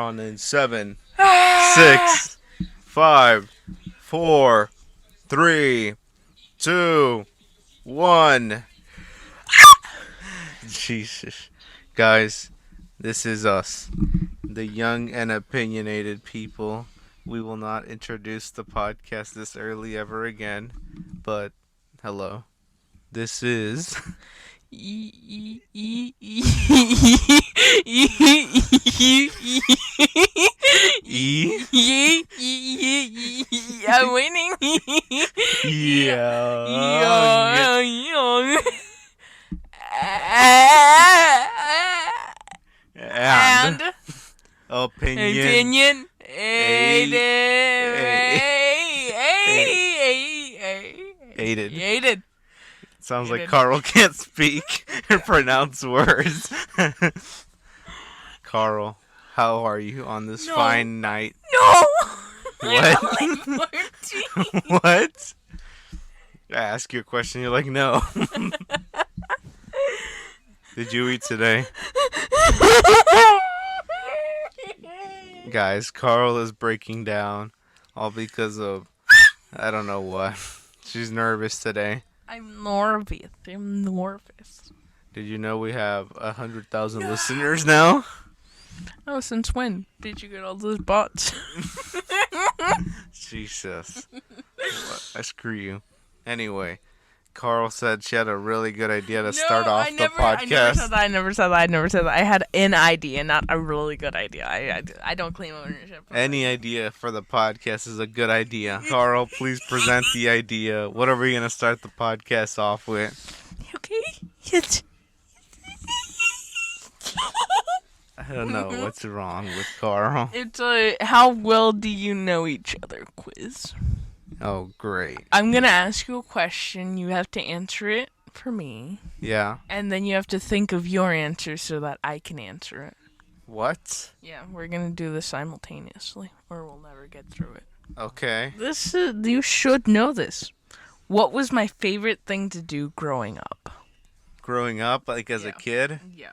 on in 7, 6, 5, 4, 3, 2, 1. Jesus. Guys, this is us, the young and opinionated people. We will not introduce the podcast this early ever again, but hello. This is... I'm winning. And opinionated. Sounds like Carl can't speak or pronounce words. Carl, how are you on this fine night? No! What? What? I ask you a question, you're like, no. Did you eat today? Guys, Carl is breaking down, all because of, I don't know what. She's nervous today. I'm nervous. Did you know we have 100,000 listeners now? Oh, since when did you get all those bots? Jesus. I screw you. Anyway, Carl said she had a really good idea to start off the podcast. I never said that. I had an idea, not a really good idea. I don't claim ownership. Any idea for the podcast is a good idea. Carl, please present the idea. What are we going to start the podcast off with? Okay. Yes. I don't know what's wrong with Carl. It's a how well do you know each other quiz. Oh, great. I'm going to ask you a question. You have to answer it for me. Yeah. And then you have to think of your answer so that I can answer it. What? Yeah, we're going to do this simultaneously, or we'll never get through it. Okay. You should know this. What was my favorite thing to do growing up? Growing up, like as a kid? Yeah.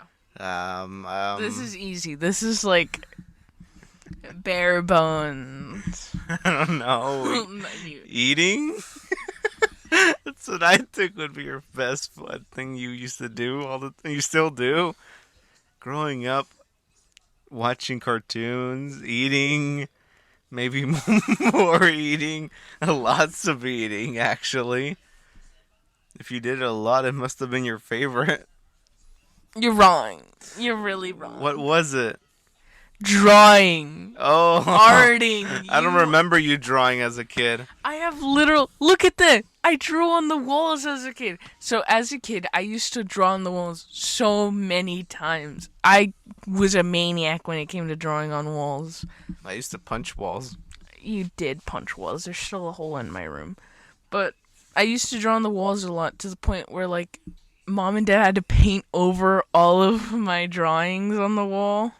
This is easy. This is like bare bones. I don't know. Eating? That's what I think would be your best fun thing you used to do all the time. You still do. Growing up, watching cartoons, eating, maybe more eating, lots of eating, actually. If you did it a lot, it must have been your favorite. You're wrong. You're really wrong. What was it? Drawing. Oh. Arting. I don't remember you drawing as a kid. I have look at that. I drew on the walls as a kid. So as a kid, I used to draw on the walls so many times. I was a maniac when it came to drawing on walls. I used to punch walls. You did punch walls. There's still a hole in my room. But I used to draw on the walls a lot to the point where, like, Mom and Dad had to paint over all of my drawings on the wall.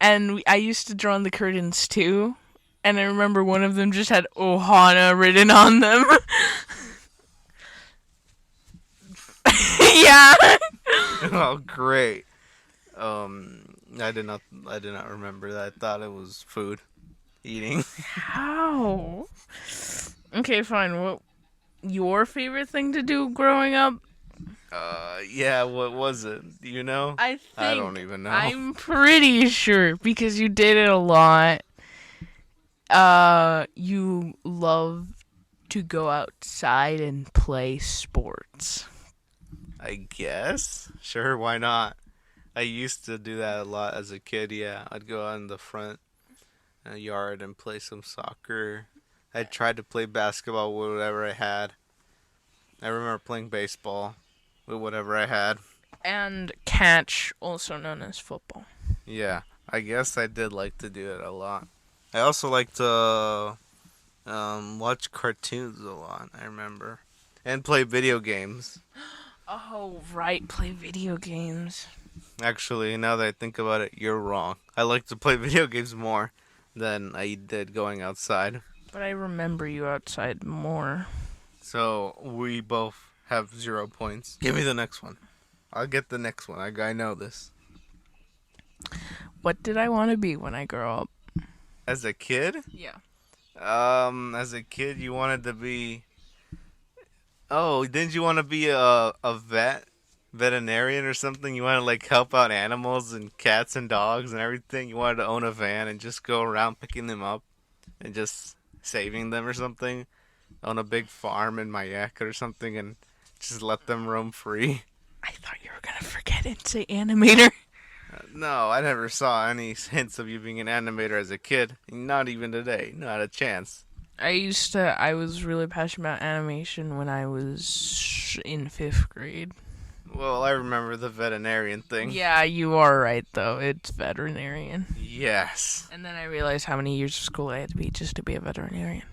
And I used to draw on the curtains, too. And I remember one of them just had Ohana written on them. Yeah. Oh, great. I did not remember that. I thought it was food. Eating. How? Okay, fine. What your favorite thing to do growing up? Yeah, what was it? Do you know? I don't even know. I'm pretty sure because you did it a lot. You love to go outside and play sports. I guess. Sure, why not? I used to do that a lot as a kid, yeah. I'd go out in the front yard and play some soccer. I tried to play basketball with whatever I had. I remember playing baseball with whatever I had. And catch, also known as football. Yeah, I guess I did like to do it a lot. I also like to watch cartoons a lot, I remember. And play video games. Oh, right, play video games. Actually, now that I think about it, you're wrong. I like to play video games more than I did going outside. But I remember you outside more. So, we both have 0 points. Give me the next one. I'll get the next one. I know this. What did I want to be when I grow up? As a kid? Yeah. As a kid, you wanted to be. Oh, didn't you want to be a veterinarian or something? You want to like help out animals and cats and dogs and everything. You wanted to own a van and just go around picking them up and just saving them or something. Own a big farm in Mayaka or something and just let them roam free. I thought you were gonna forget it and say animator. No, I never saw any hints of you being an animator as a kid. Not even today. Not a chance. I was really passionate about animation when I was in 5th grade. Well, I remember the veterinarian thing. Yeah, you are right, though. It's veterinarian. Yes. And then I realized how many years of school I had to be just to be a veterinarian.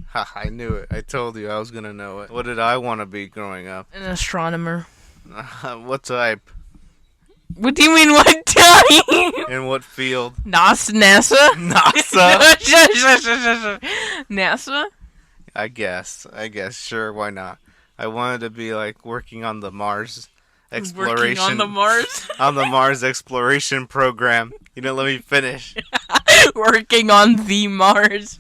Ha, I knew it. I told you I was gonna know it. What did I want to be growing up? An astronomer. What type? What do you mean, what type? In what field? NASA? NASA? NASA? I guess. Sure, why not? I wanted to be like working on the Mars exploration. Working on the Mars? On the Mars exploration program. You didn't let me finish. Working on the Mars.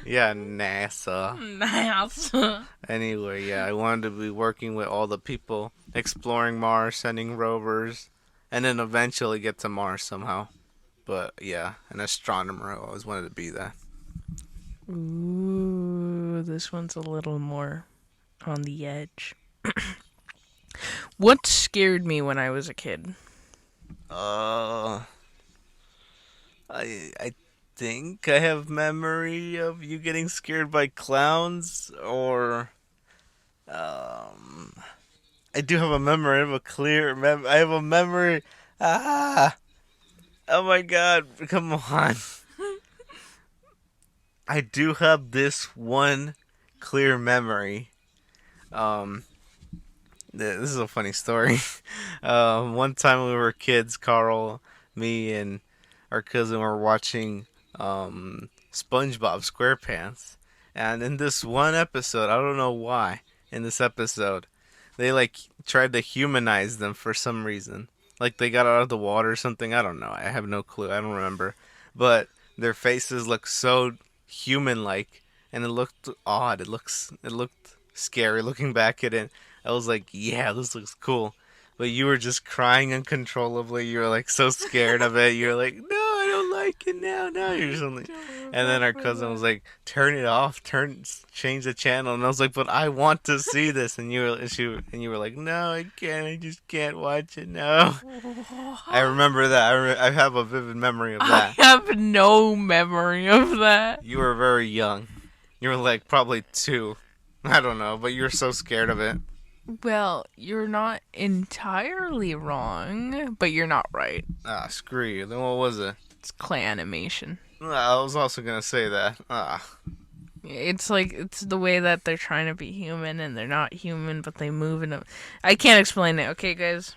Yeah, NASA. NASA. Anyway, yeah, I wanted to be working with all the people exploring Mars, sending rovers, and then eventually get to Mars somehow. But yeah, an astronomer. I always wanted to be that. Ooh, this one's a little more on the edge. What scared me when I was a kid? Uh, I think I have memory of you getting scared by clowns, or I do have a memory. I have a clear I have a memory. Ah, oh my God! Come on. I do have this one clear memory. Um, this is a funny story. One time we were kids, Carl, me, and our cousin were watching SpongeBob SquarePants, and in this one episode, I don't know why, in this episode, they like tried to humanize them for some reason. Like they got out of the water or something. I don't know. I have no clue. I don't remember. But their faces look so human-like, and it looked odd. It looked scary looking back at it. I was like, yeah, this looks cool. But you were just crying uncontrollably. You were like so scared of it. You were like, no, I don't like it now. Now you're something. And then our cousin was like, turn it off. Change the channel. And I was like, but I want to see this. And you were like, no, I can't. I just can't watch it now. I remember that. I have a vivid memory of that. I have no memory of that. You were very young. You were like probably 2. I don't know, but you were so scared of it. Well, you're not entirely wrong, but you're not right. Ah, screw you. Then what was it? It's clay animation. I was also gonna say that. It's like, it's the way that they're trying to be human and they're not human, but they move in a... I can't explain it, okay, guys?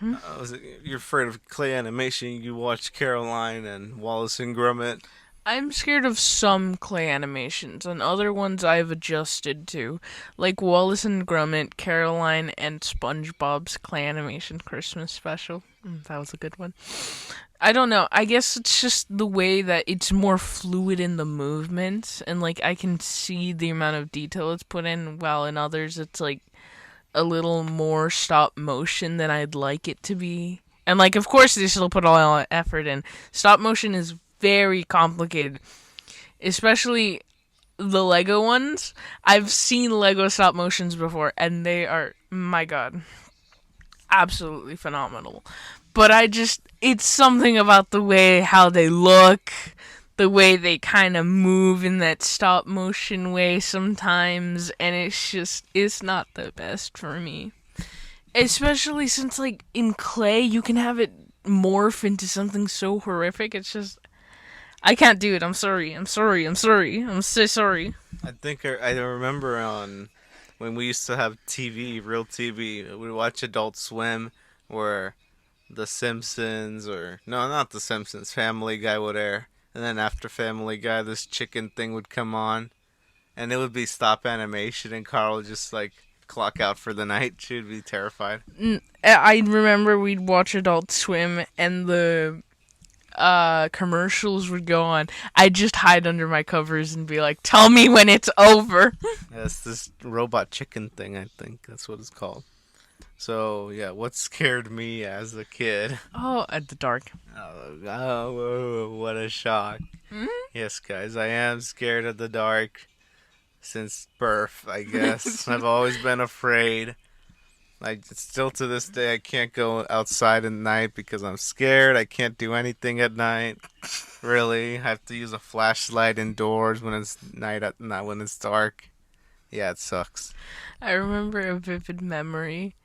You're afraid of clay animation. You watch Caroline and Wallace and Gromit. I'm scared of some clay animations, and other ones I've adjusted to, like Wallace and Gromit, Caroline, and SpongeBob's clay animation Christmas special. That was a good one. I don't know. I guess it's just the way that it's more fluid in the movement, and like I can see the amount of detail it's put in, while in others it's like a little more stop motion than I'd like it to be. And like, of course, they still put all that effort in. Stop motion is very complicated, especially the Lego ones. I've seen Lego stop motions before, and they are, my God, absolutely phenomenal. But it's something about the way how they look, the way they kind of move in that stop motion way sometimes, and it's not the best for me. Especially since, like, in clay, you can have it morph into something so horrific. It's just, I can't do it. I'm sorry. I'm so sorry. I think I remember when we used to have TV, real TV. We watch Adult Swim, where The Simpsons, or no, not The Simpsons, Family Guy would air, and then after Family Guy, this chicken thing would come on, and it would be stop animation, and Carl would just like clock out for the night. She would be terrified. I remember we'd watch Adult Swim, and commercials would go on, I'd just hide under my covers and be like, "Tell me when it's over." That's this robot chicken thing, I think. That's what it's called. So, yeah, what scared me as a kid? Oh, at the dark. Oh, what a shock. Hmm? Yes, guys, I am scared of the dark since birth, I guess. I've always been afraid. Still to this day, I can't go outside at night because I'm scared. I can't do anything at night. Really, I have to use a flashlight indoors when it's night, not when it's dark. Yeah, it sucks. I remember a vivid memory.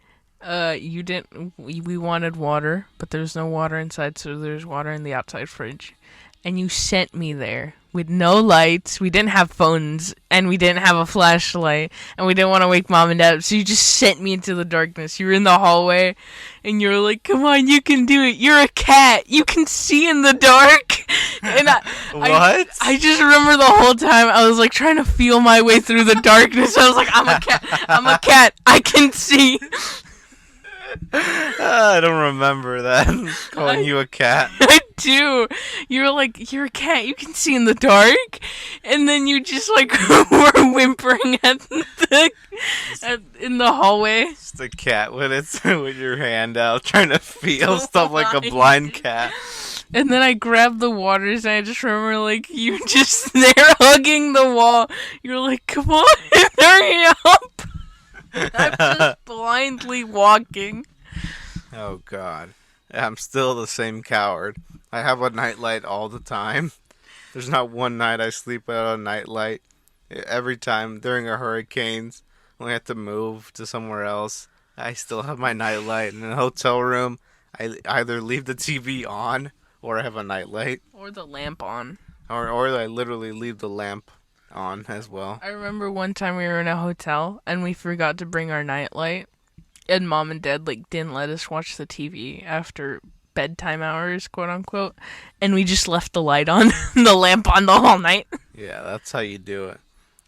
You didn't. We wanted water, but there's no water inside, so there's water in the outside fridge. And you sent me there with no lights. We didn't have phones, and we didn't have a flashlight, and we didn't want to wake mom and dad up. So you just sent me into the darkness. You were in the hallway, and you were like, "Come on, you can do it. You're a cat. You can see in the dark." And What? I just remember the whole time I was like trying to feel my way through the darkness. I was like, "I'm a cat. I'm a cat. I can see." I don't remember that. Calling you a cat. I do. You were like, "You're a cat. You can see in the dark," and then you just like were whimpering in the hallway. Just a cat with your hand out, trying to feel stuff like a blind cat. And then I grabbed the waters, and I just remember like you just there hugging the wall. You're like, "Come on, hurry up!" I'm just blindly walking. Oh God, I'm still the same coward. I have a nightlight all the time. There's not one night I sleep without a nightlight. Every time during a hurricanes, when I have to move to somewhere else, I still have my nightlight. In a hotel room, I either leave the TV on or I have a nightlight, Or the lamp on. or I literally leave the lamp on as well. I remember one time we were in a hotel and we forgot to bring our nightlight, and mom and dad like didn't let us watch the TV after bedtime hours, quote unquote, and we just left the light on, the lamp on the whole night. Yeah, that's how you do it.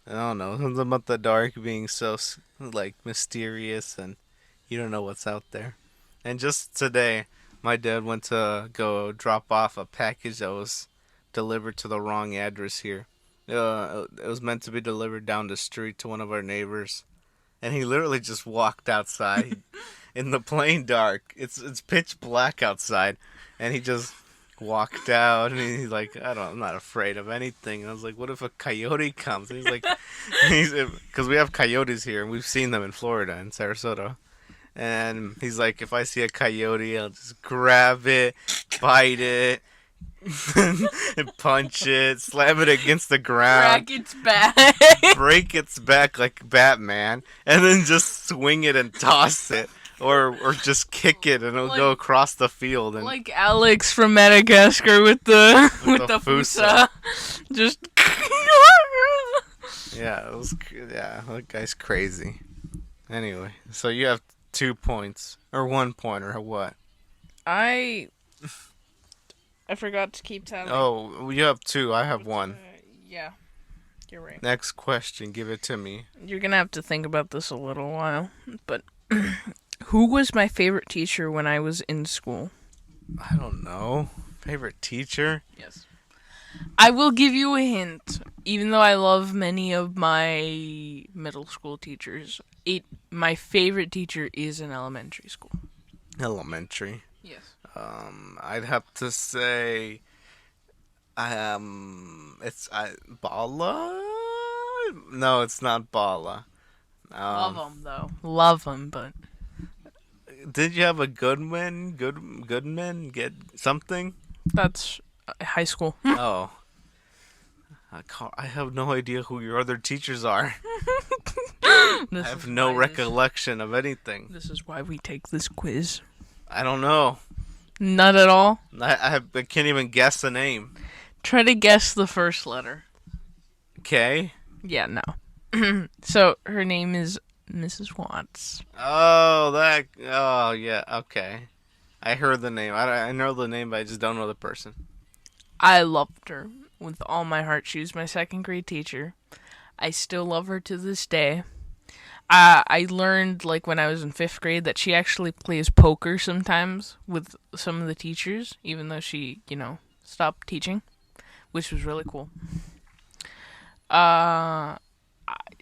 I don't know, something about the dark being so like mysterious and you don't know what's out there. And just today, my dad went to go drop off a package that was delivered to the wrong address here. It was meant to be delivered down the street to one of our neighbors, and he literally just walked outside in the plain dark. It's pitch black outside, and he just walked out, and he's like, I'm not afraid of anything. And I was like, what if a coyote comes? And he's like, because we have coyotes here, and we've seen them in Florida, in Sarasota. And he's like, if I see a coyote, I'll just grab it, bite it, and punch it, slam it against the ground, break its back like Batman, and then just swing it and toss it, or just kick it and it'll go across the field. And like Alex from Madagascar with the Fusa. Just yeah, that guy's crazy. Anyway, so you have 2 points or 1 point or what? I forgot to keep tally. Oh, you have 2. I have 1. Yeah, you're right. Next question. Give it to me. You're gonna have to think about this a little while. But who was my favorite teacher when I was in school? I don't know. Favorite teacher? Yes. I will give you a hint. Even though I love many of my middle school teachers, my favorite teacher is in elementary school. Elementary. Yes. I'd have to say, it's Bala. No, it's not Bala. Love him though. Love him, but did you have a Goodman? Goodman? Get something? That's high school. Oh. I have no idea who your other teachers are. I have no recollection of anything. This is why we take this quiz. I don't know. Not at all? I can't even guess the name. Try to guess the first letter. K? Yeah, no. So, her name is Mrs. Watts. Oh, yeah, okay. I heard the name. I know the name, but I just don't know the person. I loved her with all my heart. She was my second grade teacher. I still love her to this day. I learned, like, when I was in 5th grade that she actually plays poker sometimes with some of the teachers, even though she, stopped teaching, which was really cool. Uh,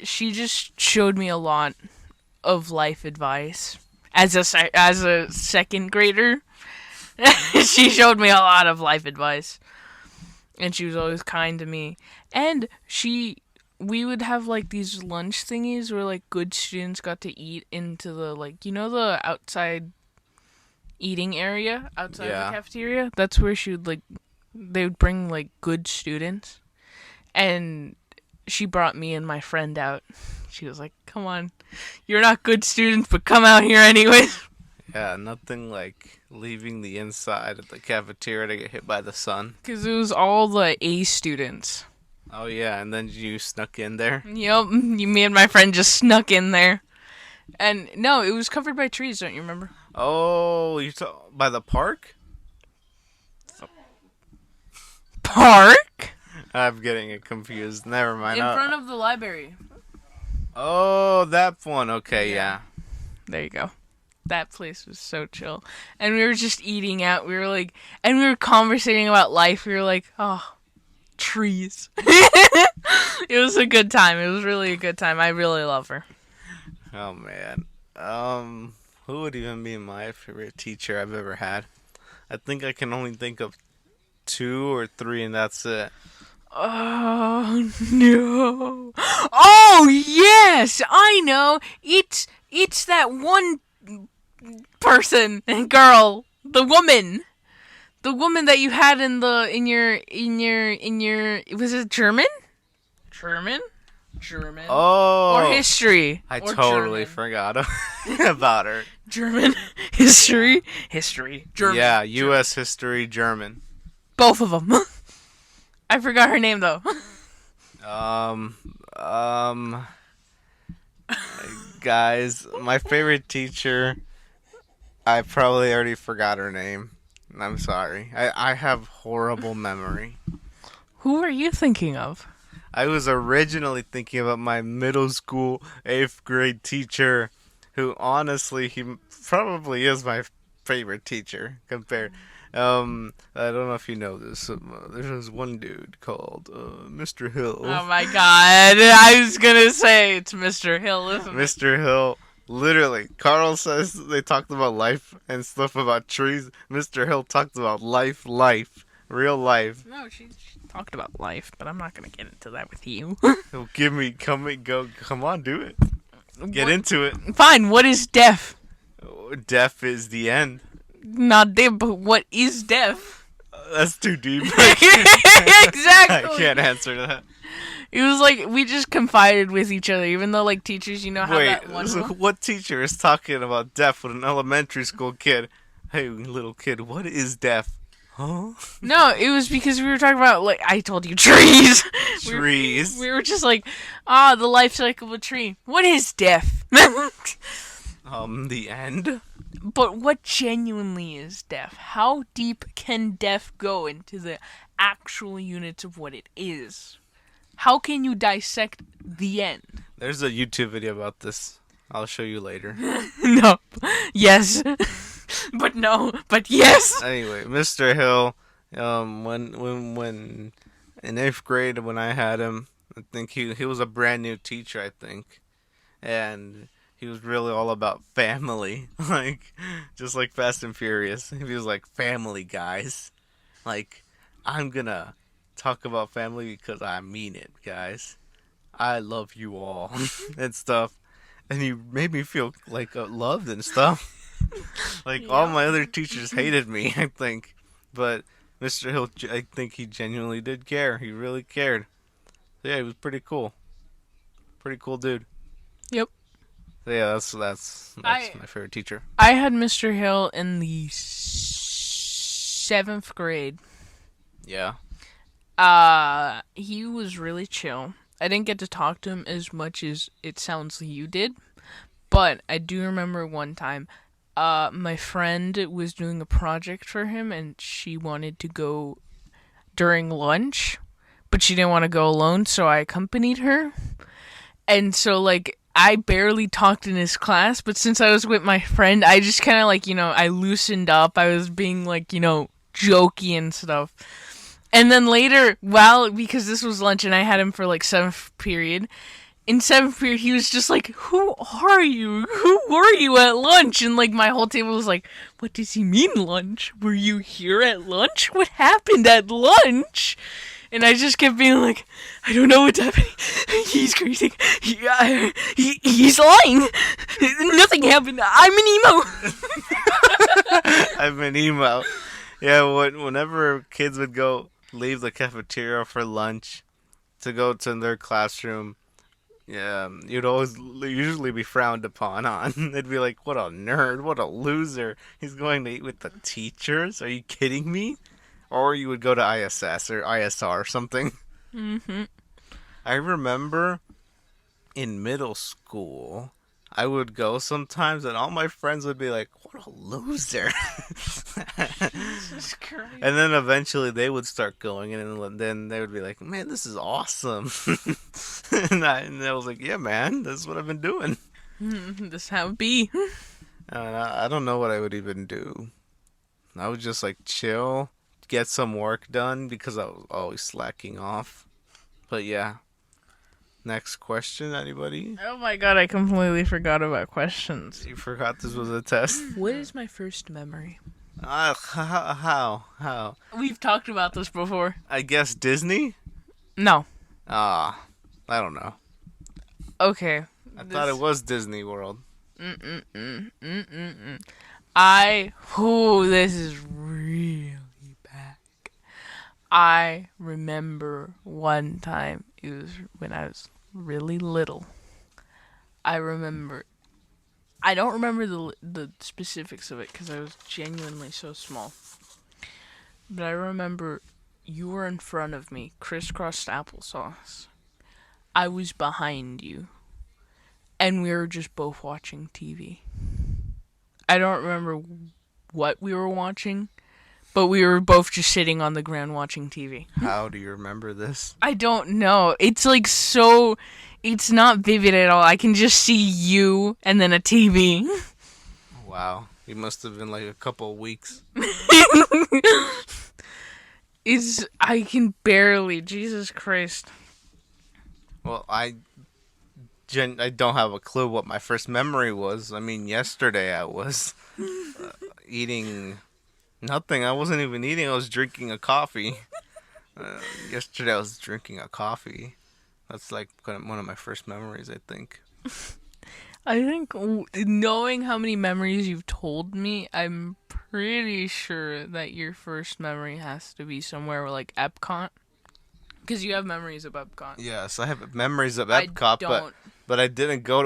she just showed me a lot of life advice. As a second grader, she showed me a lot of life advice, and she was always kind to me. And we would have like these lunch thingies where like good students got to eat into the like the outside eating area outside the cafeteria. That's where she would like they would bring like good students, and she brought me and my friend out. She was like, "Come on, you're not good students, but come out here anyways." Yeah, nothing like leaving the inside of the cafeteria to get hit by the sun. Because it was all the A students. Oh yeah, and then you snuck in there? Yep, me and my friend just snuck in there. And no, it was covered by trees, don't you remember? Oh, by the park? Park? I'm getting it confused. Never mind. In front of the library. Oh, that one. Okay, yeah. There you go. That place was so chill. And we were just eating out. We were like, and we were conversating about life. We were like, oh, trees. It was a good time. It was really a good time. I really love her. Oh, man. Who would even be my favorite teacher I've ever had? I think I can only think of 2 or 3, and that's it. Oh, no. Oh, yes, I know. It's that one person and girl, the woman that you had in your was it German? Oh, or history. I or totally German. forgot about her. German history, German. Yeah, U.S. history, German. Both of them. I forgot her name though. Guys, my favorite teacher, I probably already forgot her name. I'm sorry. I have horrible memory. Who are you thinking of? I was originally thinking about my middle school 8th grade teacher, who honestly, he probably is my favorite teacher compared. I don't know if you know this. There's one dude called Mr. Hill. Oh my god, I was gonna say it's Mr. Hill, isn't it? Mr. Hill, literally, Carl says they talked about life and stuff about trees. Mr. Hill talked about life, real life. No, she talked about life, but I'm not gonna get into that with you. Come on, do it. Get into it. Fine, what is death? Death is the end. Not death, but what is death? That's too deep. Exactly. I can't answer that. It was like we just confided with each other, even though like teachers, how Wait, that one. so what teacher is talking about death with an elementary school kid? Hey, little kid, what is death? Huh? No, it was because we were talking about like I told you trees. Trees. We were just like, the life cycle of a tree. What is death? The end. But what genuinely is death? How deep can death go into the actual units of what it is? How can you dissect the end? There's a YouTube video about this. I'll show you later. No. Yes. But no. But yes. Anyway, Mr. Hill, when in 8th grade when I had him, I think he was a brand new teacher, I think. And he was really all about family. Just like Fast and Furious. He was like, family, guys. Like, I'm gonna talk about family because I mean it, guys. I love you all. And stuff. And he made me feel like loved and stuff. All my other teachers hated me, I think. But Mr. Hill, I think he genuinely did care. He really cared. So yeah, he was pretty cool. Pretty cool dude. Yep. So yeah, that's my favorite teacher. I had Mr. Hill in the 7th grade. Yeah. He was really chill. I didn't get to talk to him as much as it sounds like you did, but I do remember one time, my friend was doing a project for him, and she wanted to go during lunch, but she didn't want to go alone, so I accompanied her. And so, I barely talked in his class, but since I was with my friend, I just kind of, I loosened up. I was being, jokey and stuff. And then later, because this was lunch and I had him for like 7th period, in 7th period, he was just like, "Who are you? Who were you at lunch?" And like my whole table was like, "What does he mean lunch? Were you here at lunch? What happened at lunch?" And I just kept being like, "I don't know what's happening. He's crazy. He's lying. Nothing happened. I'm an emo." I'm an emo. Yeah, whenever kids would leave the cafeteria for lunch to go to their classroom, yeah, you'd always usually be frowned upon on. They'd be like, "What a nerd! What a loser! He's going to eat with the teachers? Are you kidding me?" Or you would go to ISS or ISR or something. Mm-hmm. I remember in middle school, I would go sometimes, and all my friends would be like, "What a loser!" Jesus Christ. And then eventually they would start going, and then they would be like, "Man, this is awesome." And I was like, "Yeah, man, this is what I've been doing." This how it be. And I don't know what I would even do. I would just like chill, get some work done because I was always slacking off. But yeah. Next question, anybody? Oh my god, I completely forgot about questions. You forgot this was a test? What is my first memory? How? We've talked about this before. I guess Disney? No. I don't know. Okay. I thought it was Disney World. This is really bad. I remember one time, it was when I was really little. I don't remember the specifics of it because I was genuinely so small. But I remember you were in front of me, crisscrossed applesauce. I was behind you. And we were just both watching TV. I don't remember what we were watching, but we were both just sitting on the ground watching TV. How do you remember this? I don't know. It's like so... It's not vivid at all. I can just see you and then a TV. Wow. You must have been like a couple of weeks. I can barely... Jesus Christ. Well, I don't have a clue what my first memory was. I mean, yesterday I was eating nothing. I wasn't even eating. I was drinking a coffee. Yesterday I was drinking a coffee. That's like one of my first memories, I think. I think knowing how many memories you've told me, I'm pretty sure that your first memory has to be somewhere like Epcot. Because you have memories of Epcot. Yes, I have memories of Epcot, but we didn't go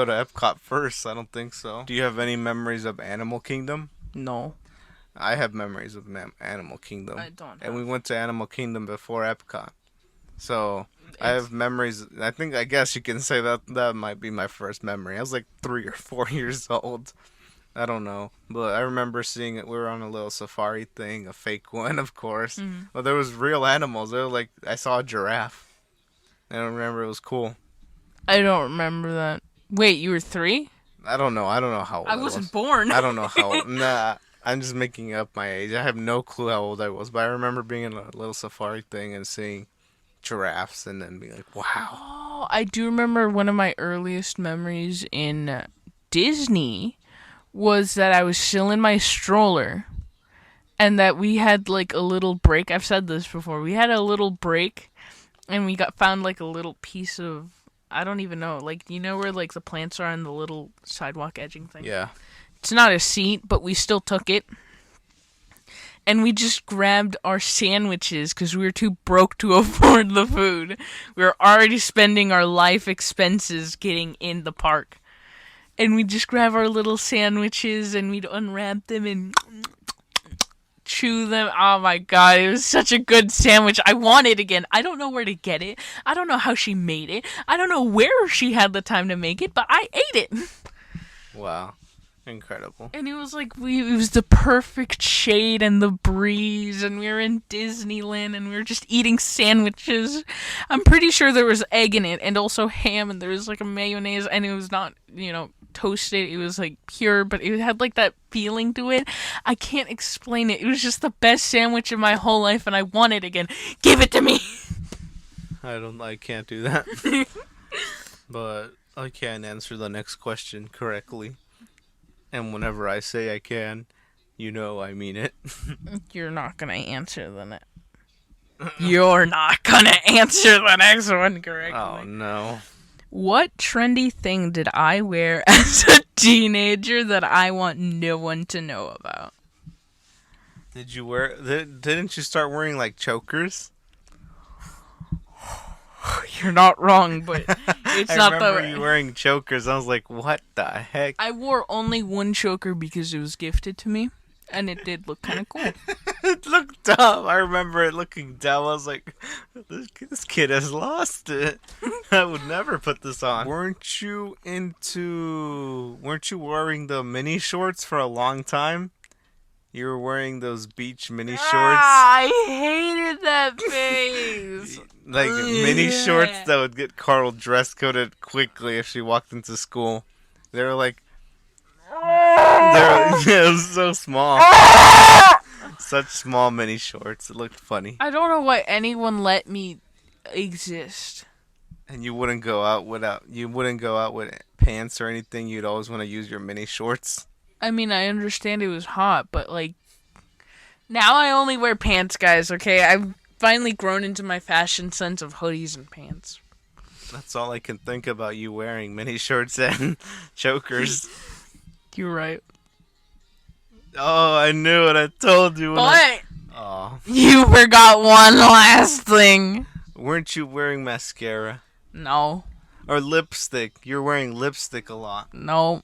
to Epcot first. I don't think so. Do you have any memories of Animal Kingdom? No. I have memories of Animal Kingdom. I don't. And we went to Animal Kingdom before Epcot. So I have memories. I guess you can say that might be my first memory. I was like 3 or 4 years old. I don't know, but I remember seeing it. We were on a little safari thing, a fake one, of course. Mm-hmm. But there was real animals. They were like, I saw a giraffe. I don't remember. It was cool. I don't remember that. Wait, you were 3? I don't know. I don't know how old I wasn't born. I don't know how old. Nah, I'm just making up my age. I have no clue how old I was, but I remember being in a little safari thing and seeing giraffes and then being like, wow. Oh, I do remember one of my earliest memories in Disney was that I was still in my stroller and that we had like a little break. I've said this before. We had a little break and we found like a little piece of, I don't even know, like, you know where like the plants are on the little sidewalk edging thing? Yeah. It's not a seat, but we still took it. And we just grabbed our sandwiches because we were too broke to afford the food. We were already spending our life expenses getting in the park. And we'd just grab our little sandwiches and we'd unwrap them and chew them. Oh my god, it was such a good sandwich. I want it again. I don't know where to get it. I don't know how she made it. I don't know where she had the time to make it, but I ate it. Wow. Incredible. And it was like, it was the perfect shade and the breeze, and we were in Disneyland, and we were just eating sandwiches. I'm pretty sure there was egg in it, and also ham, and there was like a mayonnaise, and it was not, toasted. It was like pure, but it had like that feeling to it. I can't explain it. It was just the best sandwich in my whole life, and I want it again. Give it to me. I can't do that. But I can answer the next question correctly. And whenever I say I can, you know I mean it. You're not gonna answer the next. You're not gonna answer the next one correctly. Oh no. What trendy thing did I wear as a teenager that I want no one to know about? Did you wear? Didn't you start wearing like chokers? You're not wrong, but it's I not remember you wearing chokers. I was like, what the heck? I wore only one choker because it was gifted to me, and it did look kind of cool. It looked dumb. I remember it looking dumb. I was like, this kid has lost it. I would never put this on. Weren't you wearing the mini shorts for a long time? You were wearing those beach mini shorts. I hated that phase. Like mini shorts that would get Carl dress coded quickly if she walked into school. They were like, it was so small. Such small mini shorts. It looked funny. I don't know why anyone let me exist. And you wouldn't go out with pants or anything. You'd always want to use your mini shorts. I mean, I understand it was hot, but like, now I only wear pants, guys, okay? I've finally grown into my fashion sense of hoodies and pants. That's all I can think about, you wearing mini shorts and chokers. You're right. Oh, I knew it. I told you. But Oh. You forgot one last thing. Weren't you wearing mascara? No. Or lipstick? You're wearing lipstick a lot. No.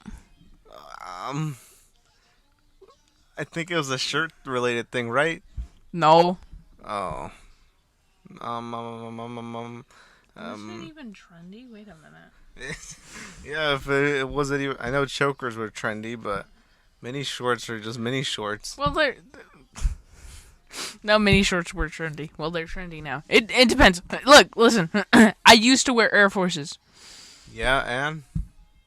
I think it was a shirt-related thing, right? No. Oh. Isn't even trendy? Wait a minute. Yeah, if it wasn't even... I know chokers were trendy, but mini shorts are just mini shorts. Well, they're... No, mini shorts were trendy. Well, they're trendy now. It depends. Look, listen. I used to wear Air Forces. Yeah, and?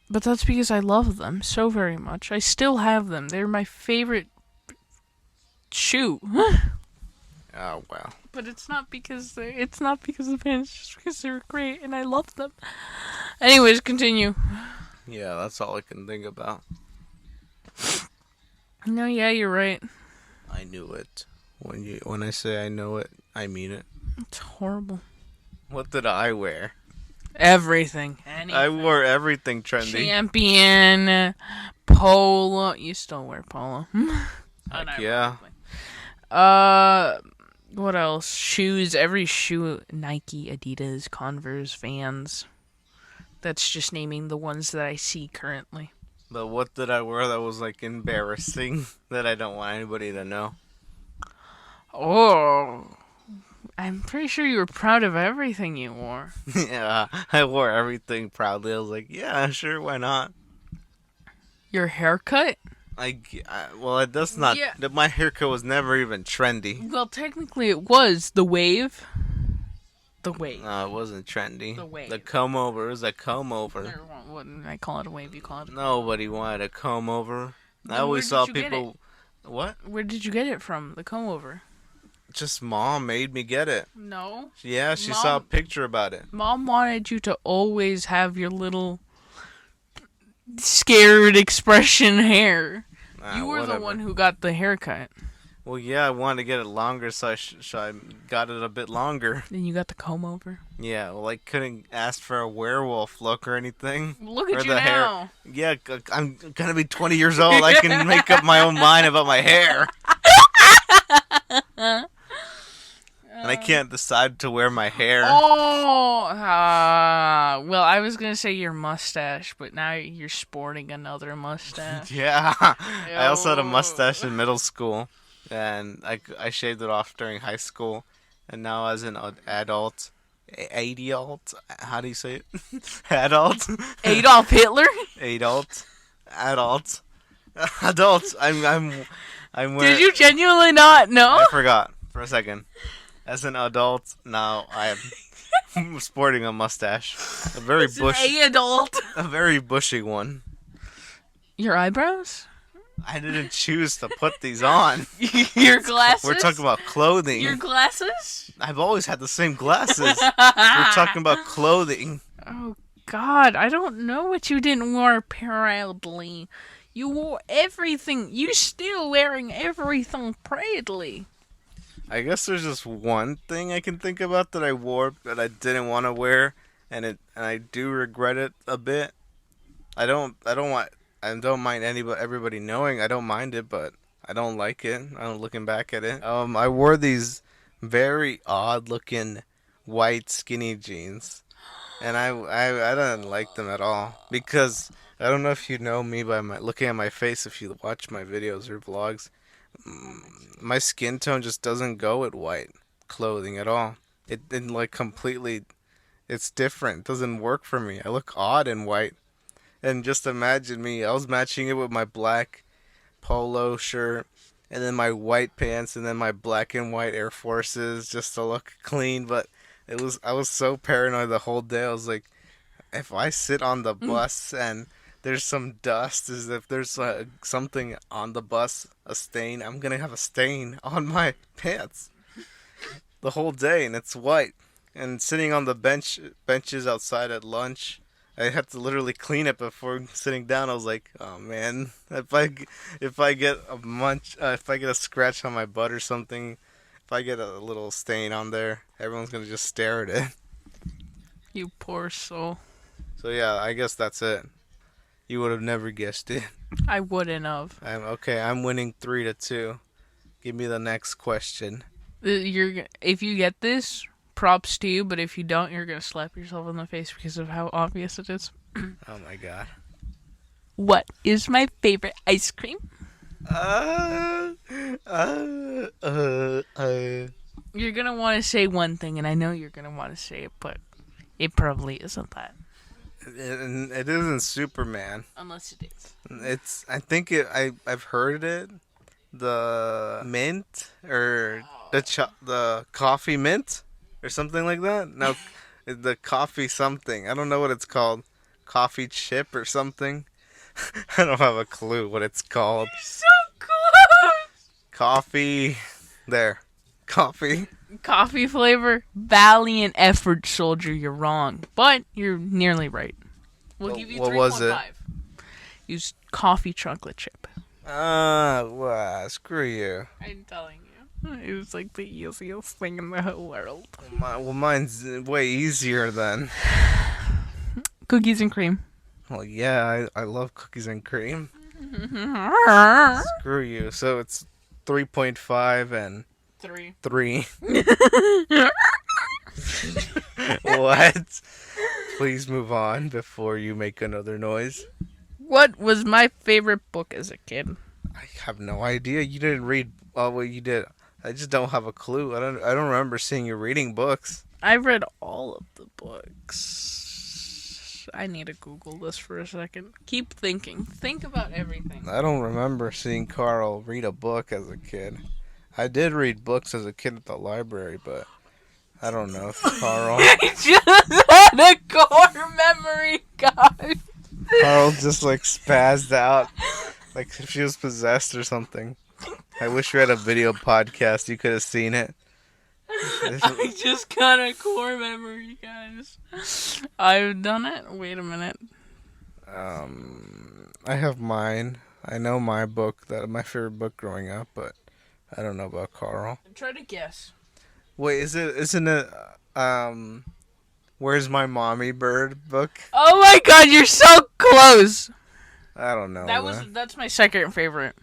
But that's because I love them so very much. I still have them. They're my favorite shoe. Oh, well. But it's not because of the pants. It's just because they're great and I love them. Anyways, continue. Yeah, that's all I can think about. No, yeah, you're right. I knew it. When I say I know it, I mean it. It's horrible. What did I wear? Everything. Anything. I wore everything trendy. Champion, polo. You still wear polo. Heck yeah. What else? Shoes. Every shoe. Nike, Adidas, Converse, Vans. That's just naming the ones that I see currently. But what did I wear that was like embarrassing that I don't want anybody to know? Oh. I'm pretty sure you were proud of everything you wore. Yeah, I wore everything proudly. I was like, yeah, sure, why not? Your haircut? Well, that's not... Yeah. My haircut was never even trendy. Well, technically it was. The wave. The wave. No, it wasn't trendy. The wave. The comb over. It was a comb over. Wouldn't I call it a wave? You call it a... Nobody wanted a comb over. Then I always where saw did you get people... What? Where did you get it from? The comb over? Just Mom made me get it. No. Yeah, she saw a picture about it. Mom wanted you to always have your little scared expression hair. You were whatever. the one who got the haircut. Well, yeah, I wanted to get it longer, so I got it a bit longer. Then you got the comb over. Yeah, well, I couldn't ask for a werewolf look or anything. Look at or you the now. Hair. Yeah, I'm gonna be 20 years old. I can make up my own mind about my hair. And I can't decide to wear my hair. Oh, well, I was going to say your mustache, but now you're sporting another mustache. Yeah. I also had a mustache in middle school, and I shaved it off during high school. And now as an adult, how do you say it? Adult? Adolf Hitler? Adult. I'm wearing... Did you genuinely not know? I forgot for a second. As an adult, now I am sporting a mustache. A very bushy one. Your eyebrows? I didn't choose to put these on. Your glasses? We're talking about clothing. Your glasses? I've always had the same glasses. We're talking about clothing. Oh, God. I don't know what you didn't wear proudly. You wore everything. You still wearing everything proudly. I guess there's just one thing I can think about that I wore that I didn't want to wear, and I do regret it a bit. I don't mind everybody knowing. I don't mind it, but I don't like it. I don't looking back at it. I wore these very odd looking white skinny jeans, and I didn't like them at all because I don't know if you know me by looking at my face. If you watch my videos or vlogs, my skin tone just doesn't go with white clothing at all. It like completely, it's different. It doesn't work for me. I look odd in white. And just imagine me, I was matching it with my black polo shirt, and then my white pants, and then my black and white Air Forces just to look clean. But I was so paranoid the whole day. I was like, if I sit on the bus and there's some dust, as if there's something on the bus, a stain, I'm gonna have a stain on my pants the whole day, and it's white. And sitting on the benches outside at lunch, I had to literally clean it before sitting down. I was like, "Oh man, if I get if I get a scratch on my butt or something, if I get a little stain on there, everyone's gonna just stare at it." You poor soul. So yeah, I guess that's it. You would have never guessed it. I wouldn't have. I'm winning 3-2. Give me the next question. If you get this, props to you, but if you don't, you're gonna slap yourself in the face because of how obvious it is. Oh my god. What is my favorite ice cream? You're gonna want to say one thing, and I know you're gonna want to say it, but it probably isn't that. It isn't Superman. Unless it is. It's. I think I've heard it. The mint or the coffee mint or something like that. No, the coffee something. I don't know what it's called. Coffee chip or something. I don't have a clue what it's called. You're so close. Coffee. There. Coffee. Coffee flavor. Valiant effort, soldier. You're wrong, but you're nearly right. We'll give you 3.5. What was it? Use coffee chocolate chip. Well, screw you. I'm telling you. It was like the easiest thing in the whole world. Well, mine's way easier then. Cookies and cream. Well, yeah, I love cookies and cream. Screw you. So it's 3.5 and 3. What? Please move on before you make another noise. What was my favorite book as a kid? I have no idea. You didn't read. Oh, well, you did. I just don't have a clue. I don't remember seeing you reading books. I read all of the books. I need to Google this for a second. Keep thinking. Think about everything. I don't remember seeing Carl read a book as a kid. I did read books as a kid at the library, but I don't know if Carl. I just had a core memory, guys. Carl just like spazzed out, like if she was possessed or something. I wish we had a video podcast. You could have seen it. I just got a core memory, guys. I've done it. Wait a minute. I have mine. I know my book, my favorite book growing up, but I don't know about Carl. Try to guess. Wait, isn't it Where's My Mommy Bird book? Oh my god, you're so close. I don't know. That's my second favorite.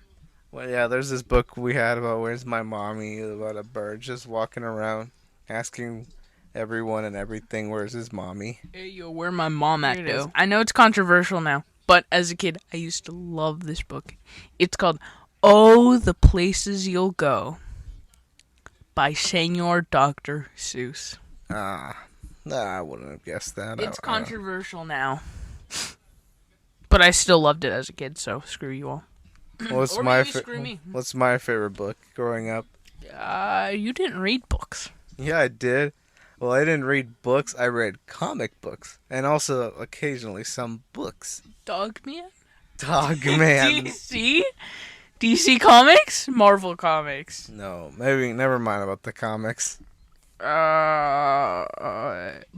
Well, yeah, there's this book we had about Where's My Mommy, about a bird just walking around asking everyone and everything, where's his mommy? Hey, yo, where my mom at, though? I know it's controversial now, but as a kid, I used to love this book. It's called Oh, the Places You'll Go by Senor Dr. Seuss. I wouldn't have guessed that. It's controversial now. But I still loved it as a kid, so screw you all. What's my favorite book growing up? You didn't read books. Yeah, I did. Well, I didn't read books. I read comic books. And also, occasionally, some books. Dog Man? Dog man. DC? DC Comics? Marvel Comics? No, maybe never mind about the comics.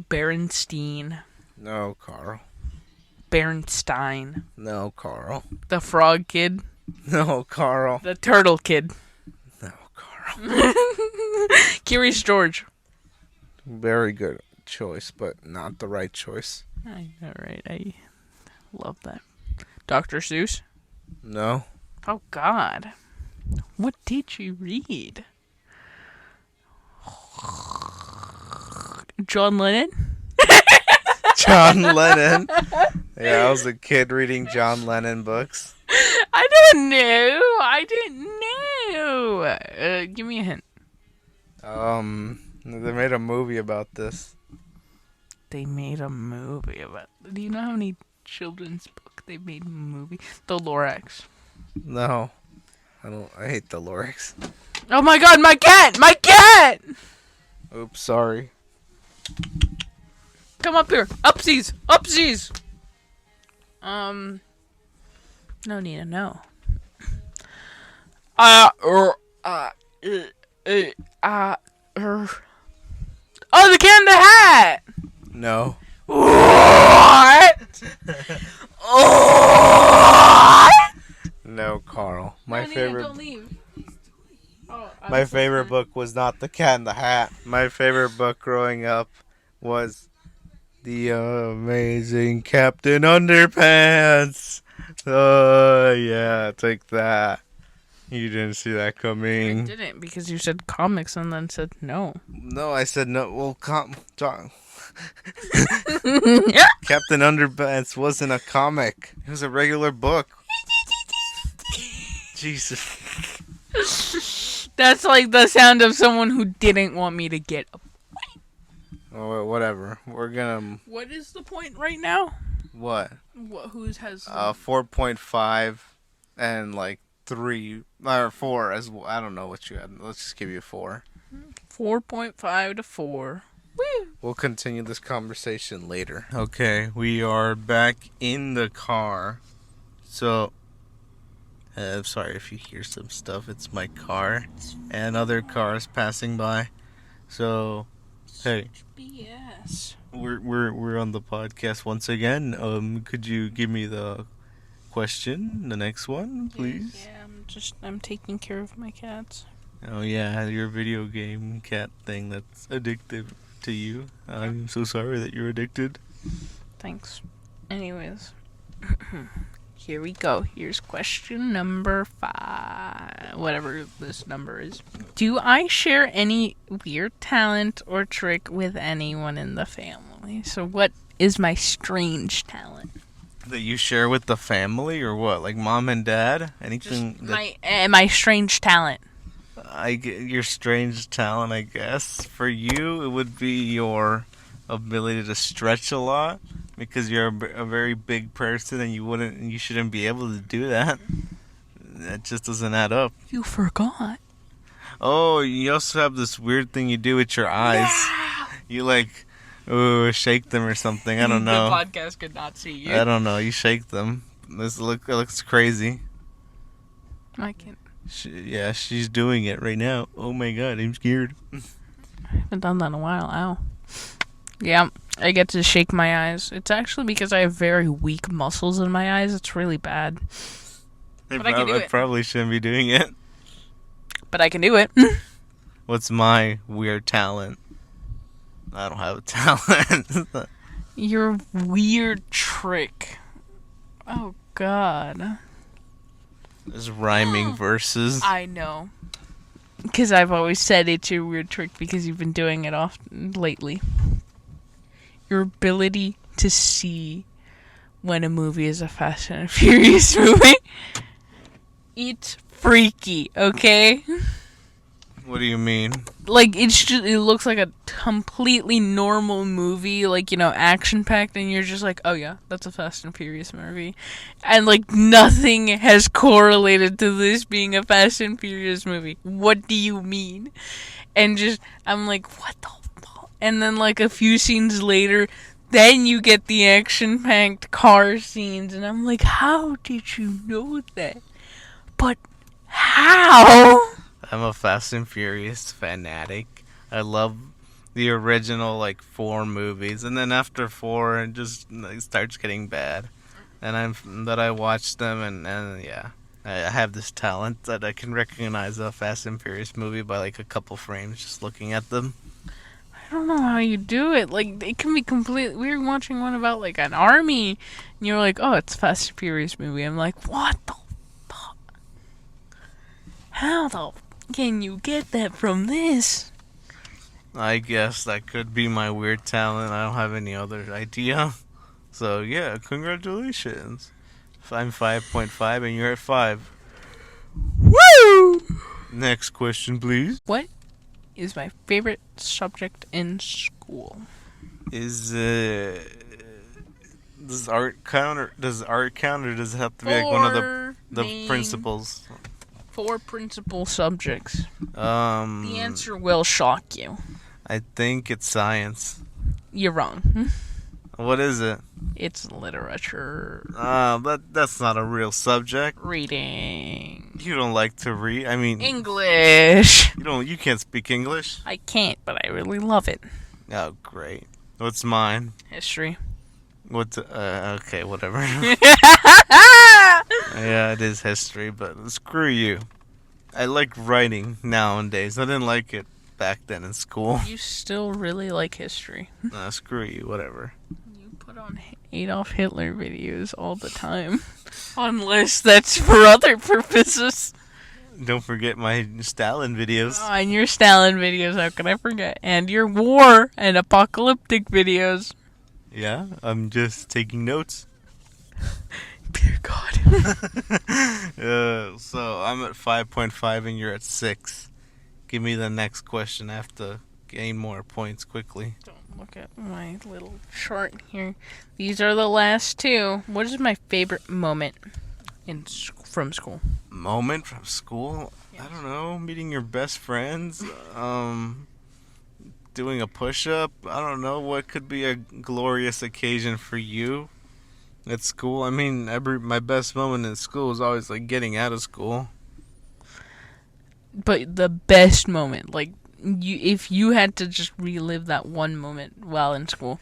Berenstein. No, Carl. Berenstein. No, Carl. The Frog Kid. No, Carl. The Turtle Kid. No, Carl. Curious George. Very good choice, but not the right choice. I know, right? I love that. Dr. Seuss. No. Oh, God. What did you read? John Lennon? John Lennon. Yeah, I was a kid reading John Lennon books. I didn't know. Give me a hint. They made a movie about this. They made a movie about... Do you know how many children's book they made a movie? The Lorax. No. I hate the Lorax. Oh my God, my cat! My cat! Oops, sorry. Come up here. Upsies! Upsies! No need to know. Oh, the Cat in the Hat! No. What? No, Carl. My Don't favorite leave. My favorite book was not The Cat in the Hat. My favorite book growing up was The Amazing Captain Underpants. Oh, yeah, take that. You didn't see that I coming. didn't, because you said comics and then said no. No, I said no. Well, Captain Underpants wasn't a comic. It was a regular book. Jesus. That's like the sound of someone who didn't want me to get up. Oh, whatever. We're gonna... What is the point right now? What? Whose has... 4.5 and like 3 or 4 as well. I don't know what you had. Let's just give you 4. 4.5 to 4. Woo! We'll continue this conversation later. Okay, we are back in the car. So, I'm sorry if you hear some stuff. It's my car and other cars passing by. So, hey, BS. we're on the podcast once again. Could you give me the question, the next one, please? Yeah, I'm taking care of my cats. Oh yeah, your video game cat thing that's addictive to you. I'm so sorry that you're addicted. Thanks. Anyways, here we go. Here's question number 5. Whatever this number is. Do I share any weird talent or trick with anyone in the family? So what is my strange talent? That you share with the family or what? Like mom and dad? Anything? My strange talent. Your strange talent, I guess. For you, it would be your ability to stretch a lot because you're a very big person and you shouldn't be able to do that. That just doesn't add up. You forgot. Oh, you also have this weird thing you do with your eyes. No! You like, shake them or something. I don't know. The podcast could not see you. I don't know. You shake them. It looks crazy. I can't. She's doing it right now. Oh my god, I'm scared. I haven't done that in a while. Ow. Yeah, I get to shake my eyes. It's actually because I have very weak muscles in my eyes. It's really bad. But I can do it. I probably shouldn't be doing it. But I can do it. What's my weird talent? I don't have a talent. Your weird trick. Oh, God. There's rhyming verses. I know. Because I've always said it's your weird trick because you've been doing it often lately. Your ability to see when a movie is a Fast and Furious movie. It's freaky, okay? What do you mean? Like, it looks like a completely normal movie, like, action-packed, and you're just like, oh yeah, that's a Fast and Furious movie. And, like, nothing has correlated to this being a Fast and Furious movie. What do you mean? And I'm like, what the fuck? And then, like, a few scenes later, Then you get the action-packed car scenes, and I'm like, how did you know that? But how? I'm a Fast and Furious fanatic. I love the original, like, 4 movies, and then after 4, it just starts getting bad. And I watched them, and yeah. I have this talent that I can recognize a Fast and Furious movie by, like, a couple frames just looking at them. I don't know how you do it. Like, it can be completely. We were watching one about, like, an army, and you were like, oh, it's a Fast and Furious movie. I'm like, what the fuck? How the can you get that from this? I guess that could be my weird talent. I don't have any other idea. So, yeah, congratulations. I'm 5.5 and you're at 5. Woo! Next question, please. What is my favorite subject in school? Is does art count or does it have to be like one of the principals? 4 principal subjects. The The answer will shock you. I think it's science. You're wrong. What is it? It's literature. That's not a real subject. Reading. You don't like to read. I mean, English. You can't speak English. I can't, but I really love it. Oh, great. What's mine? History. What's okay, whatever. Yeah, it is history, but screw you. I like writing nowadays. I didn't like it back then in school. You still really like history. Screw you, whatever. You put on Adolf Hitler videos all the time. Unless that's for other purposes. Don't forget my Stalin videos. Oh, and your Stalin videos, how can I forget? And your war and apocalyptic videos. Yeah, I'm just taking notes. Dear God. So I'm at 5.5 and you're at 6. Give me the next question. I have to gain more points quickly. Don't look at my little chart here. These are the last 2. What is my favorite moment from school? Moment from school? Yes. I don't know. Meeting your best friends. Doing a push-up. I don't know. What could be a glorious occasion for you at school? I mean, my best moment in school is always like getting out of school. But the best moment, like, if you had to just relive that one moment while in school.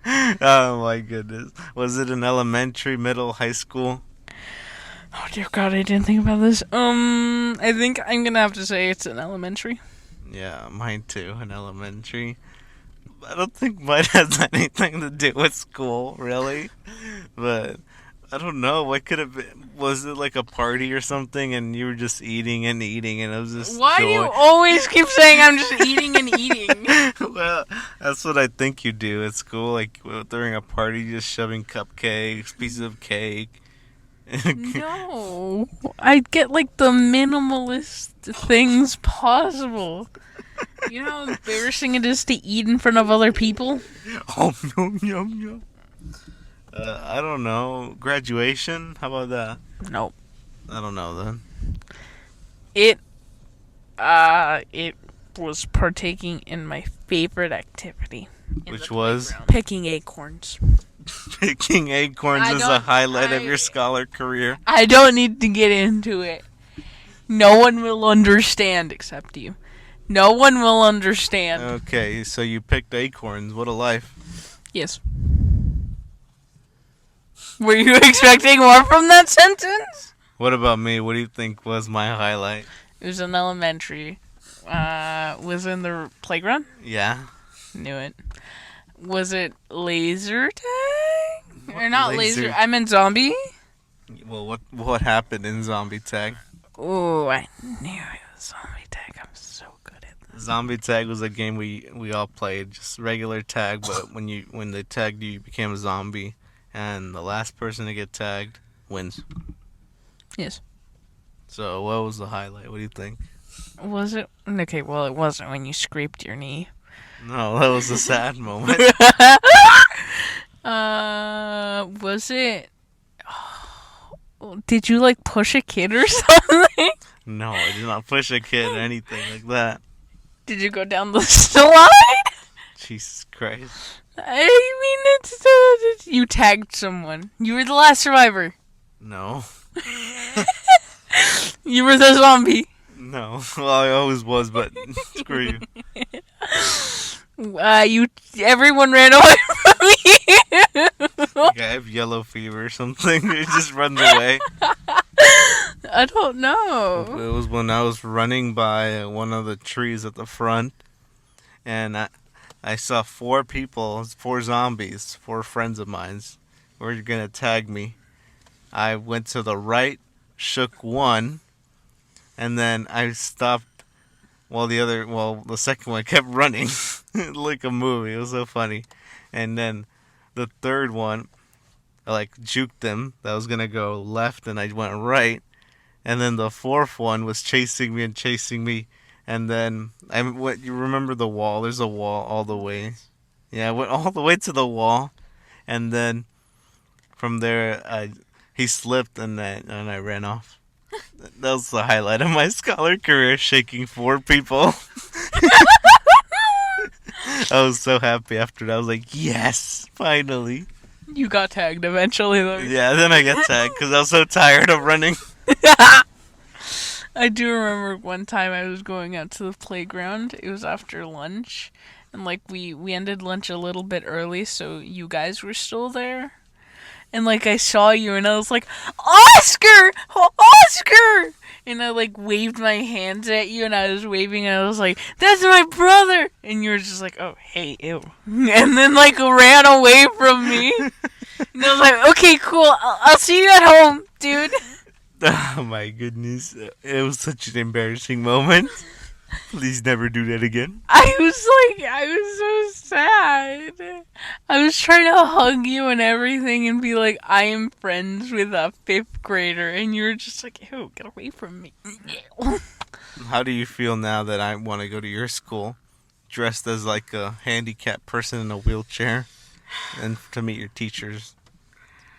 Oh my goodness. Was it in elementary, middle, high school? Oh dear God, I didn't think about this. I think I'm gonna have to say it's in elementary. Yeah, mine too, in elementary. I don't think mine has anything to do with school, really. But I don't know. What could have been? Was it like a party or something, and you were just eating and eating, and it was just Why joy? do you always keep saying I'm just eating and eating? Well, that's what I think you do at school. Like during a party, just shoving cupcakes, pieces of cake. No, I'd get like the minimalist things possible. You know how embarrassing it is to eat in front of other people? Oh, yum, yum, yum. I don't know. Graduation? How about that? Nope. I don't know then. It was partaking in my favorite activity. Which was? Picking acorns. Picking acorns is a highlight of your scholar career. I don't need to get into it. No one will understand except you. No one will understand. Okay, so you picked acorns. What a life. Yes. Were you expecting more from that sentence? What about me? What do you think was my highlight? It was in elementary. Was it in the playground? Yeah. Knew it. Was it laser tag? Or not laser. I meant zombie. Well, what happened in zombie tag? Oh, I knew it was zombie tag. I'm so good at this. Zombie tag was a game we all played, just regular tag, but when they tagged you, you became a zombie, and the last person to get tagged wins. Yes. So what was the highlight? What do you think? Was it? Okay, well, it wasn't when you scraped your knee. No, that was a sad moment. Was it? Did you like push a kid or something? No, I did not push a kid or anything like that. Did you go down the slide? Jesus Christ. I mean, you tagged someone. You were the last survivor. No. You were the zombie. No. Well, I always was, but screw you. Everyone ran away from me. Like I have yellow fever or something. It just runs away. I don't know. It was when I was running by one of the trees at the front, and I saw 4 people, 4 zombies, 4 friends of mine, were gonna tag me. I went to the right, shook one, and then I stopped while the second one kept running like a movie. It was so funny. And then the third one, I like juked them. That was gonna go left, and I went right. And then the fourth one was chasing me. And then you remember the wall? There's a wall all the way. Yeah, I went all the way to the wall, and then from there, he slipped, and I ran off. That was the highlight of my scholar career, shaking 4 people. I was so happy after that. I was like, yes, finally. You got tagged eventually, though. Yeah, then I got tagged because I was so tired of running. I do remember one time I was going out to the playground. It was after lunch, and like we ended lunch a little bit early, so you guys were still there. And like I saw you, and I was like, Oscar, Oscar, and I like waved my hands at you, and I was waving, and I was like, that's my brother, and you were just like, oh hey, ew, and then like ran away from me, and I was like, okay, cool, I'll see you at home, dude. Oh my goodness. It was such an embarrassing moment. Please never do that again. I was so sad. I was trying to hug you and everything and be like, I am friends with a 5th grader. And you were just like, ew, get away from me. How do you feel now that I want to go to your school dressed as like a handicapped person in a wheelchair and to meet your teachers?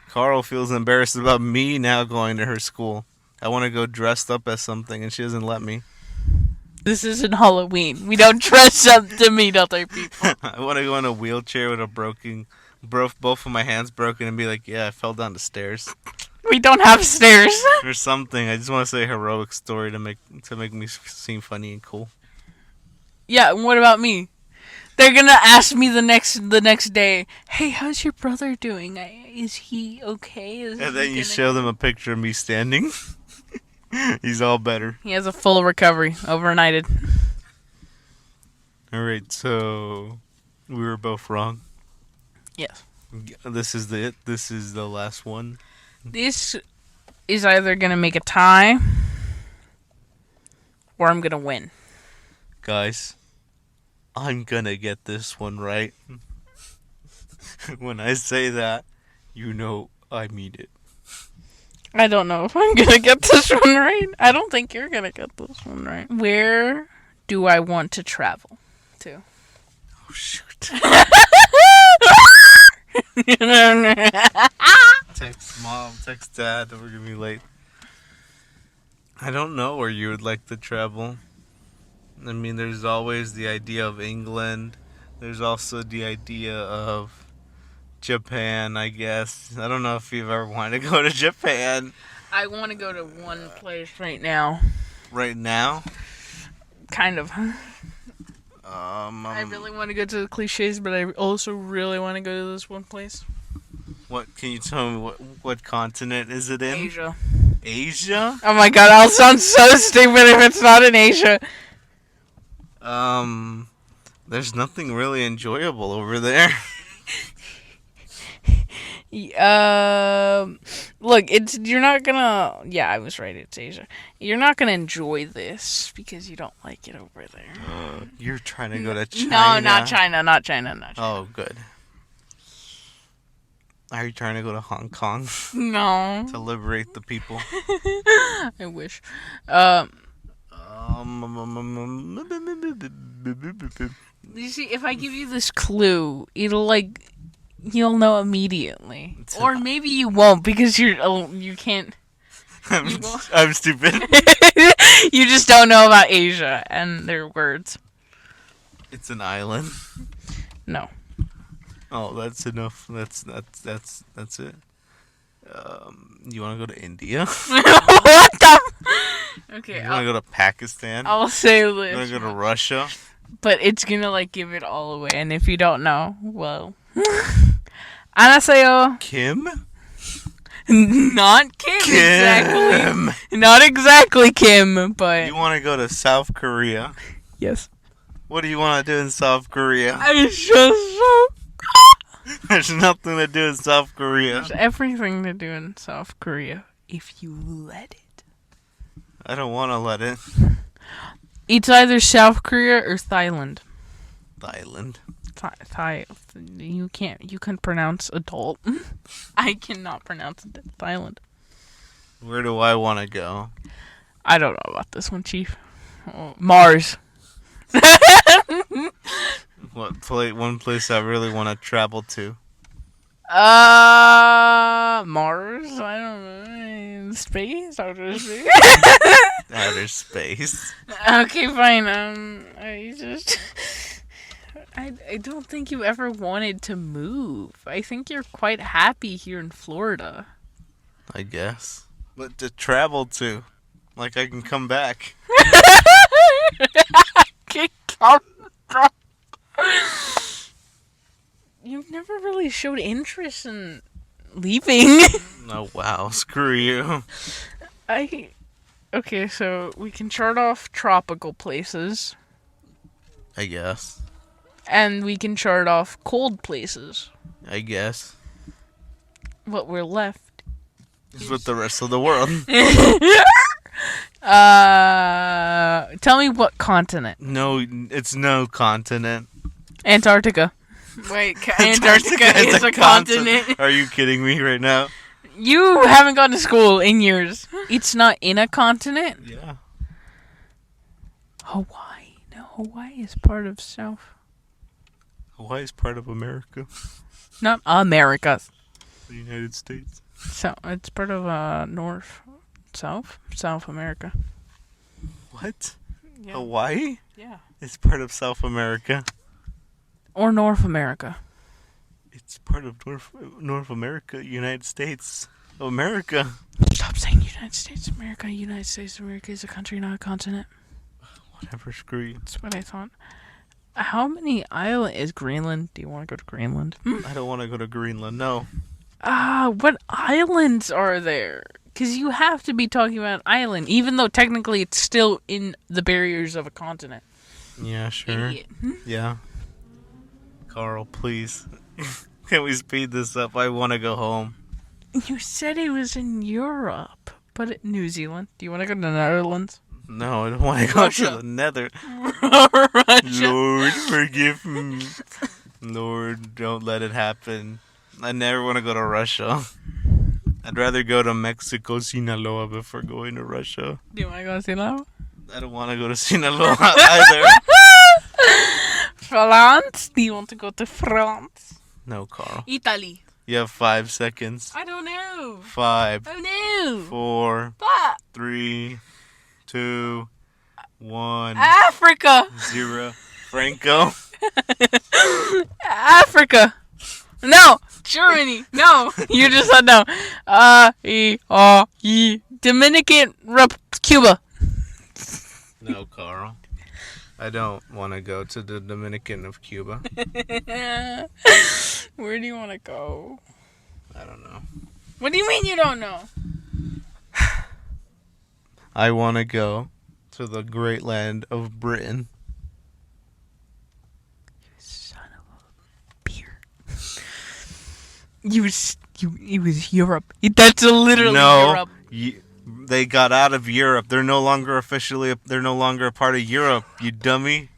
Carl feels embarrassed about me now going to her school. I want to go dressed up as something and she doesn't let me. This isn't Halloween. We don't dress up to meet other people. I want to go in a wheelchair with both of my hands broken and be like, yeah, I fell down the stairs. We don't have stairs. Or something. I just want to say a heroic story to make me seem funny and cool. Yeah, and what about me? They're gonna ask me the next day, hey, how's your brother doing? Is he okay? And then you show them a picture of me standing. He's all better. He has a full recovery, overnighted. Alright, so we were both wrong. Yes. This is it. This is the last one. This is either gonna make a tie or I'm gonna win. Guys, I'm gonna get this one right. When I say that, you know I mean it. I don't know if I'm gonna get this one right. I don't think you're gonna get this one right. Where do I want to travel to? Oh, shoot. Text mom, text dad, we're gonna be late. I don't know where you would like to travel. I mean, there's always the idea of England. There's also the idea of Japan, I guess. I don't know if you've ever wanted to go to Japan. I want to go to one place right now. Right now? Kind of. I really want to go to the cliches, but I also really want to go to this one place. What can you tell me? What continent is it in? Asia. Asia? Oh my god, I'll sound so stupid if it's not in Asia. There's nothing really enjoyable over there. Look, you're not gonna. Yeah, I was right. It's Asia. You're not gonna enjoy this because you don't like it over there. You're trying to go to China. No, not China. Not China. Oh, good. Are you trying to go to Hong Kong? No. To liberate the people? I wish. You see, if I give you this clue, you'll know immediately, or maybe you won't because you can't. I'm stupid. You just don't know about Asia and their words. It's an island. No. Oh, that's enough. That's it. You want to go to India? What the? Okay, You want to go to Pakistan? I'll say You this. want to go to Russia? But it's gonna like give it all away, and if you don't know, well, 안녕하세요. Kim? Not Kim, exactly. Kim! Not exactly Kim, but You want to go to South Korea? yes. What do you want to do in South Korea? It's just so. There's nothing to do in South Korea. There's everything to do in South Korea if you let it. I don't want to let it. It's either South Korea or Thailand. Thailand. Thai. You can pronounce adult. I cannot pronounce Thailand. Where do I want to go? I don't know about this one, Chief. Oh, Mars. One place I really want to travel to? Mars. I don't know. Space. Outer space. Outer space. Okay, fine. I don't think you ever wanted to move. I think you're quite happy here in Florida. I guess. But to travel to. Like I can come back. You've never really showed interest in leaving. Oh, wow. Screw you. Okay, so we can chart off tropical places. I guess. And we can chart off cold places. I guess. What we're left Is with the rest of the world. Tell me what continent. No, it's no continent. Antarctica. Wait, Antarctica is a continent. Are you kidding me right now? You haven't gone to school in years. It's not in a continent? Yeah. Hawaii. No, Hawaii is part of South. Hawaii is part of America. Not America. The United States. So it's part of South America. What? Yeah. Hawaii? Yeah. It's part of South America. Or North America. It's part of North America, United States of America. Stop saying United States of America. United States of America is a country, not a continent. Whatever, screw you. That's what I thought. How many islands is Greenland? Do you want to go to Greenland? I don't want to go to Greenland, no. What islands are there? Because you have to be talking about an island, even though technically it's still in the barriers of a continent. Yeah, sure. Idiot. Yeah. Carl, please. Can we speed this up? I want to go home. You said it was in Europe, but New Zealand. Do you want to go to the Netherlands? No, I don't want to go Russia. to the nether. Russia. Lord, forgive me. Lord, don't let it happen. I never want to go to Russia. I'd rather go to Mexico, Sinaloa before going to Russia. Do you want to go to Sinaloa? I don't want to go to Sinaloa either. France? Do you want to go to France? No, Carl. Italy. You have 5 seconds. I don't know. 5, Oh no. 4, But 3, 2, 1, Africa. 0. Franco. Africa. No. Germany. No. You just said no. Dominican Cuba. No, Carl. I don't want to go to the Dominican of Cuba. Where do you want to go? I don't know. What do you mean you don't know? I want to go to the great land of Britain. Son of a beer. It was Europe. That's literally No, Europe. they got out of Europe. They're no longer a part of Europe. You dummy.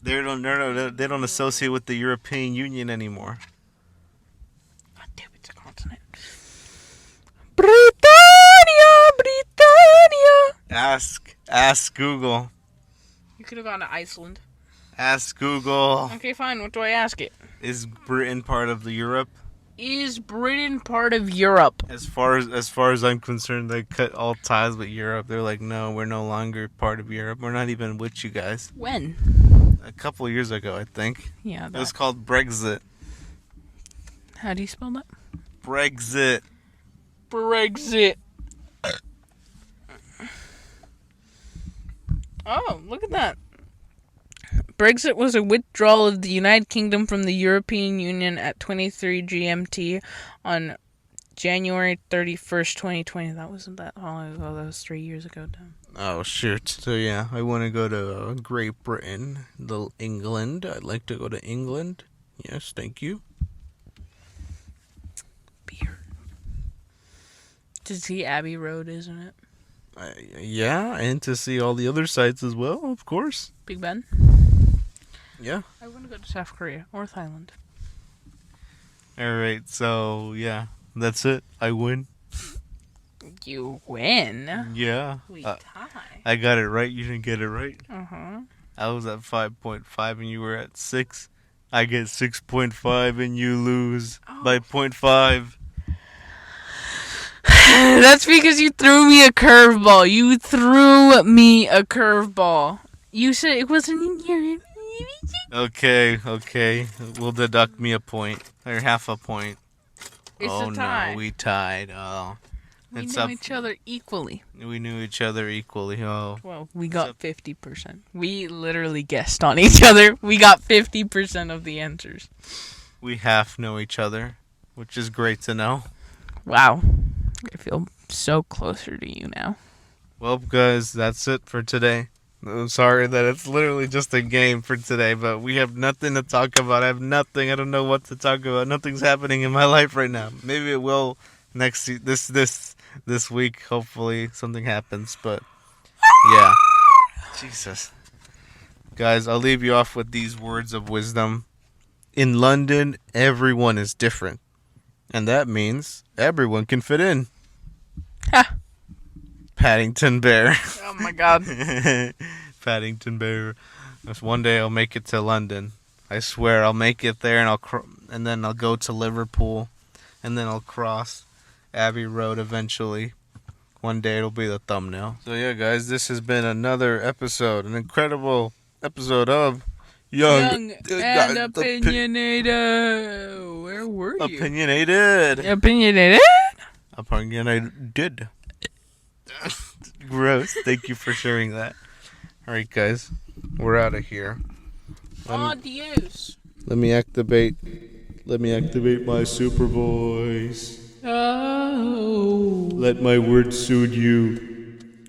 They don't associate with the European Union anymore. God damn, it's a continent. Britannia. Ask Google. You could have gone to Iceland. Ask Google. Okay, fine. What do I ask it? Is Britain part of the Europe? Is Britain part of Europe? As far as I'm concerned, they cut all ties with Europe. They're like, no, we're no longer part of Europe. We're not even with you guys. When? a couple years ago, I think. Yeah, It was called Brexit. How do you spell that? Brexit. Brexit. Oh, look at that. Brexit was a withdrawal of the United Kingdom from the European Union at 23 GMT on January 31st, 2020. That wasn't that long ago. That was 3 years ago. Damn. Oh, shoot. So, yeah, I want to go to Great Britain, England. I'd like to go to England. Yes, thank you. Beer. To see Abbey Road, isn't it? Yeah, and to see all the other sites as well, of course. Big Ben? Yeah. I want to go to South Korea or Thailand. Alright, so, yeah, that's it. I win. You win? Yeah. We tie. I got it right. You didn't get it right. Uh-huh. I was at 5.5 and you were at 6. I get 6.5 and you lose by 0.5. That's because you threw me a curveball. You threw me a curveball. You said it wasn't in your... Okay. We'll deduct me a point. Or half a point. It's a tie. No, we tied. Oh. We knew each other equally. We knew each other equally. Oh. Well, we got 50%. We literally guessed on each other. We got 50% of the answers. We half know each other, which is great to know. Wow. I feel so closer to you now. Well, guys, that's it for today. I'm sorry that it's literally just a game for today, but we have nothing to talk about. I have nothing. I don't know what to talk about. Nothing's happening in my life right now. Maybe it will this week. Hopefully something happens, but yeah. Jesus. Guys, I'll leave you off with these words of wisdom. In London, everyone is different. And that means everyone can fit in. Ha! Paddington Bear. Oh my god. Paddington Bear. One day I'll make it to London. I swear I'll make it there, and then I'll go to Liverpool, and then I'll cross Abbey Road eventually. One day it'll be the thumbnail. So yeah, guys, this has been another episode, an incredible episode of Young and Opinionated. Where were you? Opinionated. Opinionated? Opinionated. Gross. Thank you for sharing that. Alright, guys. We're out of here. Adios. Let me activate my super voice. Oh. Let my words soothe you.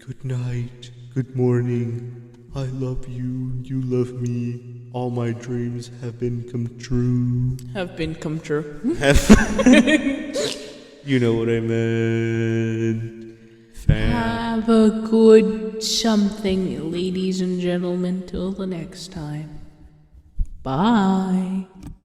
Good night. Good morning. I love you. You love me. All my dreams have been come true. Have been come true. You know what I meant. Have a good something, ladies and gentlemen. Till the next time. Bye.